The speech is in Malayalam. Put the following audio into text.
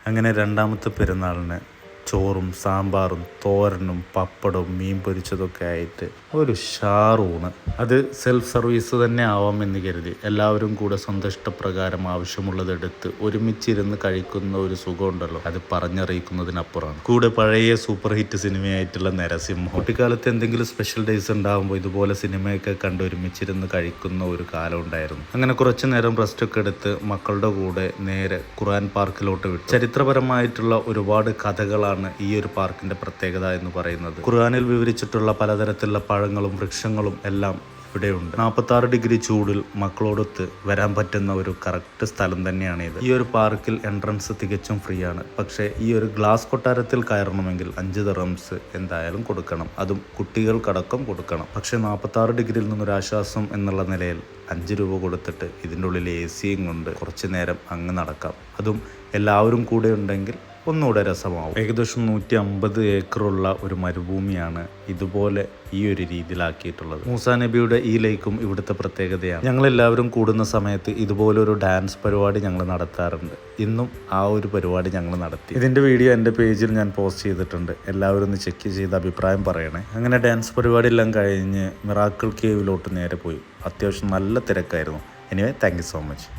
അങ്ങനെ രണ്ടാമത്തെ പെരുന്നാളിന് ചോറും സാമ്പാറും തോരനും പപ്പടവും മീൻ പൊരിച്ചതൊക്കെ ആയിട്ട് ഒരു ഷാറൂണ്. അത് സെൽഫ് സർവീസ് തന്നെ ആവാമെന്ന് കരുതി എല്ലാവരും കൂടെ സ്വന്തം ഇഷ്ടപ്രകാരം ആവശ്യമുള്ളതെടുത്ത് ഒരുമിച്ചിരുന്ന് കഴിക്കുന്ന ഒരു സുഖമുണ്ടല്ലോ, അത് പറഞ്ഞറിയിക്കുന്നതിനപ്പുറമാണ്. കൂടെ പഴയ സൂപ്പർ ഹിറ്റ് സിനിമയായിട്ടുള്ള നരസിംഹം. കുട്ടിക്കാലത്ത് എന്തെങ്കിലും സ്പെഷ്യൽ ഡേയ്സ് ഉണ്ടാകുമ്പോൾ ഇതുപോലെ സിനിമയൊക്കെ കണ്ട് ഒരുമിച്ചിരുന്ന് കഴിക്കുന്ന ഒരു കാലം ഉണ്ടായിരുന്നു. അങ്ങനെ കുറച്ചു നേരം റെസ്റ്റൊക്കെ എടുത്ത് മക്കളുടെ കൂടെ നേരെ ഖുർആൻ പാർക്കിലോട്ട് വിട്ടു. ചരിത്രപരമായിട്ടുള്ള ഒരുപാട് കഥകളാണ് ഈ ഒരു പാർക്കിന്റെ പ്രത്യേകത എന്ന് പറയുന്നത്. ഖുർആനിൽ വിവരിച്ചിട്ടുള്ള പലതരത്തിലുള്ള പഴങ്ങളും വൃക്ഷങ്ങളും എല്ലാം ഇവിടെയുണ്ട്. 46 ഡിഗ്രി ചൂടിൽ മക്കളോടൊത്ത് വരാൻ പറ്റുന്ന ഒരു കറക്റ്റ് സ്ഥലം തന്നെയാണ് ഇത്. ഈ ഒരു പാർക്കിൽ എൻട്രൻസ് തികച്ചും ഫ്രീ ആണ്. പക്ഷേ ഈ ഒരു ഗ്ലാസ് കൊട്ടാരത്തിൽ കയറണമെങ്കിൽ 5 ദിർഹംസ് എന്തായാലും കൊടുക്കണം. അതും കുട്ടികൾക്കടക്കം കൊടുക്കണം. പക്ഷേ 46 ഡിഗ്രിയിൽ നിന്നൊരു ആശ്വാസം എന്നുള്ള നിലയിൽ 5 രൂപ കൊടുത്തിട്ട് ഇതിൻ്റെ ഉള്ളിൽ AC കൊണ്ട് കുറച്ച് നേരം അങ്ങ് നടക്കാം. അതും എല്ലാവരും കൂടെ ഉണ്ടെങ്കിൽ ഒന്നുകൂടെ രസമാവും. ഏകദേശം 150 ഏക്കറുള്ള ഒരു മരുഭൂമിയാണ് ഇതുപോലെ ഈ ഒരു രീതിയിലാക്കിയിട്ടുള്ളത്. മൂസാ നബിയുടെ ഈ ലേക്കും ഇവിടുത്തെ പ്രത്യേകതയാണ്. ഞങ്ങളെല്ലാവരും കൂടുന്ന സമയത്ത് ഇതുപോലൊരു ഡാൻസ് പരിപാടി ഞങ്ങൾ നടത്താറുണ്ട്. ഇന്നും ആ ഒരു പരിപാടി ഞങ്ങൾ നടത്തി. ഇതിൻ്റെ വീഡിയോ എൻ്റെ പേജിൽ ഞാൻ പോസ്റ്റ് ചെയ്തിട്ടുണ്ട്. എല്ലാവരും ഒന്ന് ചെക്ക് ചെയ്ത് അഭിപ്രായം പറയണേ. അങ്ങനെ ഡാൻസ് പരിപാടി എല്ലാം കഴിഞ്ഞ് മിറാക്കിൾ കേവിലോട്ട് നേരെ പോയി. അത്യാവശ്യം നല്ല തിരക്കായിരുന്നു. Anyway, thank you so much.